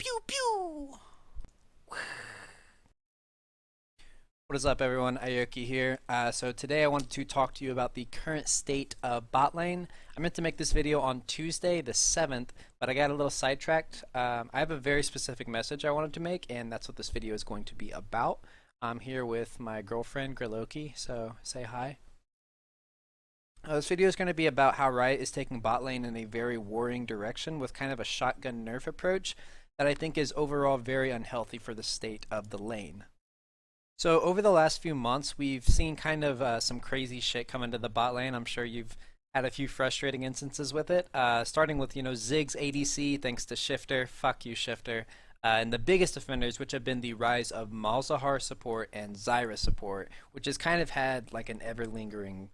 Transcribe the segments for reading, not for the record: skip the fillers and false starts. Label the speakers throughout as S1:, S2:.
S1: pew, pew. What is up, everyone? Aoki here. So today I wanted to talk to you about the current state of Botlane. I meant to make this video on Tuesday the 7th, but I got a little sidetracked. I have a very specific message I wanted to make, and that's what this video is going to be about. I'm here with my girlfriend, Griloki, so say hi. This video is going to be about how Riot is taking Botlane in a very worrying direction with kind of a shotgun nerf approach that I think is overall very unhealthy for the state of the lane. So over the last few months, we've seen kind of some crazy shit come into the bot lane. I'm sure you've had a few frustrating instances with it, starting with, Ziggs ADC, thanks to Shifter. Fuck you, Shifter. And the biggest offenders, which have been the rise of Malzahar support and Zyra support, which has kind of had like an ever-lingering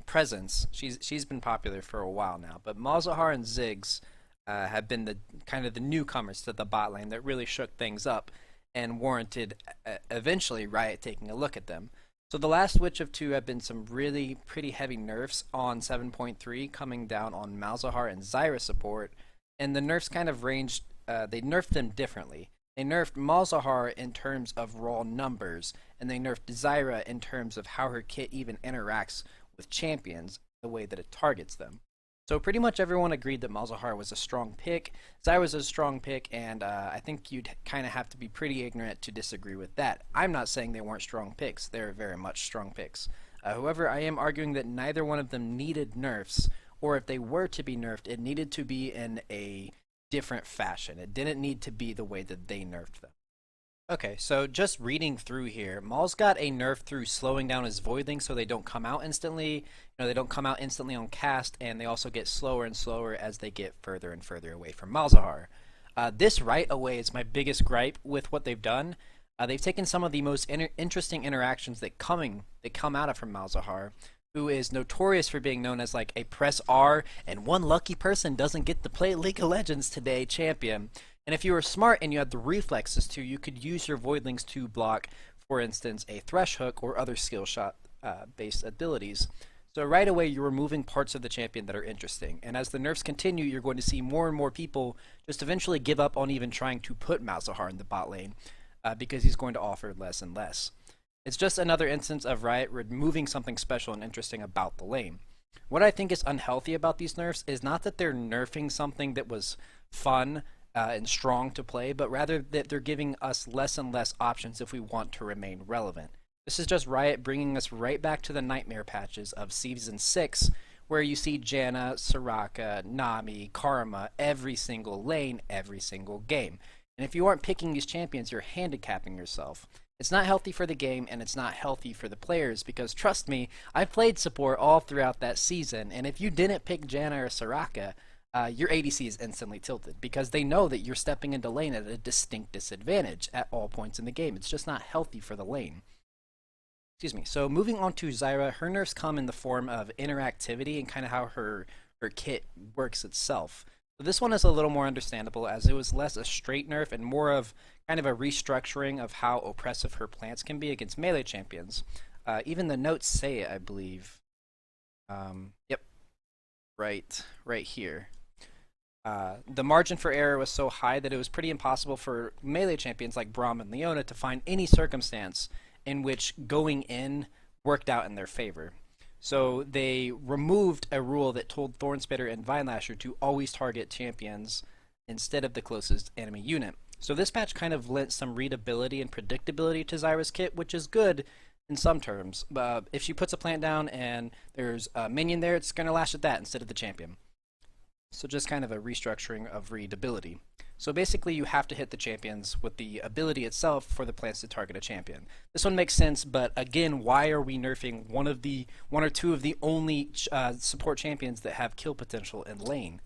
S1: presence. She's been popular for a while now, but Malzahar and Ziggs have been the kind of the newcomers to the bot lane that really shook things up and warranted eventually Riot taking a look at them. So the last Witch of 2 have been some really pretty heavy nerfs on 7.3 coming down on Malzahar and Zyra support, and the nerfs kind of ranged, they nerfed them differently. They nerfed Malzahar in terms of raw numbers, and they nerfed Zyra in terms of how her kit even interacts with champions, the way that it targets them. So pretty much everyone agreed that Malzahar was a strong pick, Zyra was a strong pick, and I think you'd kind of have to be pretty ignorant to disagree with that. I'm not saying they weren't strong picks, they're very much strong picks. However, I am arguing that neither one of them needed nerfs, or if they were to be nerfed, it needed to be in a different fashion. It didn't need to be the way that they nerfed them. Okay, so just reading through here, Mal's got a nerf through slowing down his voidlings so they don't come out instantly. They don't come out instantly on cast, and they also get slower and slower as they get further and further away from Malzahar. This right away is my biggest gripe with what they've done. They've taken some of the most interesting interactions that come out of from Malzahar, who is notorious for being known as like a press R and one lucky person doesn't get to play League of Legends today champion. And if you were smart and you had the reflexes to, you could use your voidlings to block, for instance, a thresh hook or other skill shot based abilities. So right away you're removing parts of the champion that are interesting. And as the nerfs continue, you're going to see more and more people just eventually give up on even trying to put Malzahar in the bot lane because he's going to offer less and less. It's just another instance of Riot removing something special and interesting about the lane. What I think is unhealthy about these nerfs is not that they're nerfing something that was fun and strong to play, but rather that they're giving us less and less options if we want to remain relevant. This is just Riot bringing us right back to the nightmare patches of Season 6, where you see Janna, Soraka, Nami, Karma, every single lane, every single game. And if you aren't picking these champions, you're handicapping yourself. It's not healthy for the game, and it's not healthy for the players, because trust me, I've played support all throughout that season, and if you didn't pick Janna or Soraka, your ADC is instantly tilted because they know that you're stepping into lane at a distinct disadvantage at all points in the game. It's just not healthy for the lane. Excuse me. So moving on to Zyra, her nerfs come in the form of interactivity and kind of how her kit works itself. So this one is a little more understandable as it was less a straight nerf and more of kind of a restructuring of how oppressive her plants can be against melee champions. Even the notes say it, I believe. Yep. Right here. The margin for error was so high that it was pretty impossible for melee champions like Braum and Leona to find any circumstance in which going in worked out in their favor. So they removed a rule that told Thorns and Vinelasher to always target champions instead of the closest enemy unit. So this patch kind of lent some readability and predictability to Zyra's kit, which is good in some terms. If she puts a plant down and there's a minion there, it's going to lash at that instead of the champion. So just kind of a restructuring of readability. So basically you have to hit the champions with the ability itself for the plants to target a champion. This one makes sense, but again, why are we nerfing one or two of the only support champions that have kill potential in lane?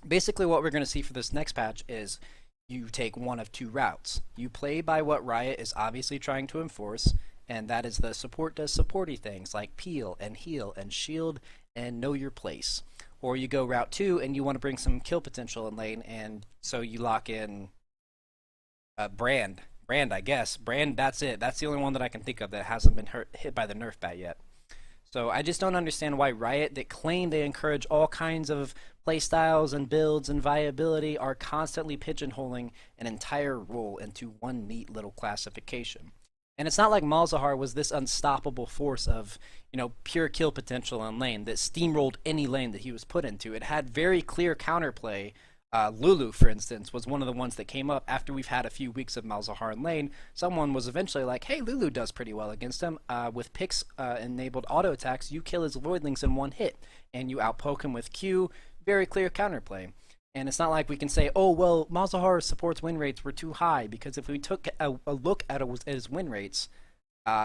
S1: Basically what we're going to see for this next patch is you take one of two routes. You play by what Riot is obviously trying to enforce, and that is the support does supporty things like peel and heal and shield and know your place. Or you go route 2 and you want to bring some kill potential in lane, and so you lock in Brand, I guess. Brand, that's it. That's the only one that I can think of that hasn't been hit by the nerf bat yet. So I just don't understand why Riot, that claim they encourage all kinds of Playstyles and builds and viability are constantly pigeonholing an entire role into one neat little classification. And it's not like Malzahar was this unstoppable force of, pure kill potential on lane that steamrolled any lane that he was put into. It had very clear counterplay. Lulu, for instance, was one of the ones that came up after we've had a few weeks of Malzahar in lane. Someone was eventually like, hey, Lulu does pretty well against him. With Pix enabled auto attacks, you kill his Voidlings in one hit, and you outpoke him with Q. Very clear counterplay. And it's not like we can say, oh, well, Malzahar support's win rates were too high, because if we took a look at his win rates,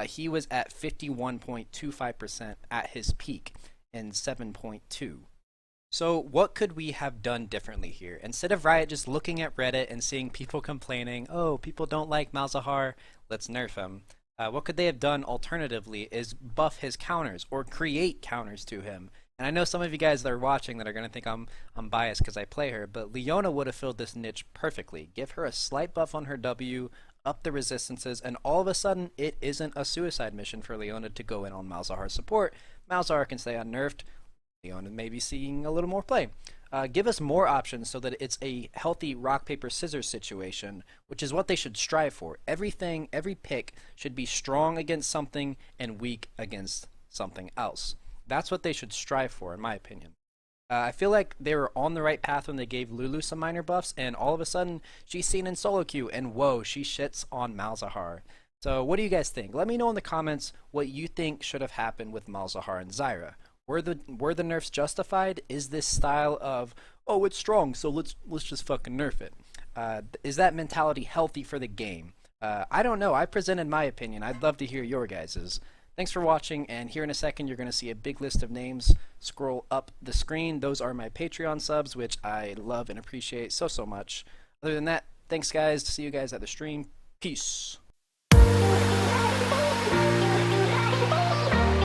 S1: he was at 51.25% at his peak and 7.2. So what could we have done differently here? Instead of Riot just looking at Reddit and seeing people complaining, oh, people don't like Malzahar, let's nerf him. What could they have done alternatively is buff his counters or create counters to him. And I know some of you guys that are watching that are going to think I'm biased because I play her, but Leona would have filled this niche perfectly. Give her a slight buff on her W, up the resistances, and all of a sudden it isn't a suicide mission for Leona to go in on Malzahar's support. Malzahar can stay unnerfed. Leona may be seeing a little more play. Give us more options so that it's a healthy rock, paper, scissors situation, which is what they should strive for. Every pick should be strong against something and weak against something else. That's what they should strive for, in my opinion. I feel like they were on the right path when they gave Lulu some minor buffs, and all of a sudden, she's seen in solo queue, and whoa, she shits on Malzahar. So what do you guys think? Let me know in the comments what you think should have happened with Malzahar and Zyra. Were the nerfs justified? Is this style of, oh, it's strong, so let's just fucking nerf it? Is that mentality healthy for the game? I don't know. I presented my opinion. I'd love to hear your guys's. Thanks for watching, and here in a second you're going to see a big list of names scroll up the screen. Those are my Patreon subs, which I love and appreciate so much. Other than that, thanks guys. See you guys at the stream. Peace.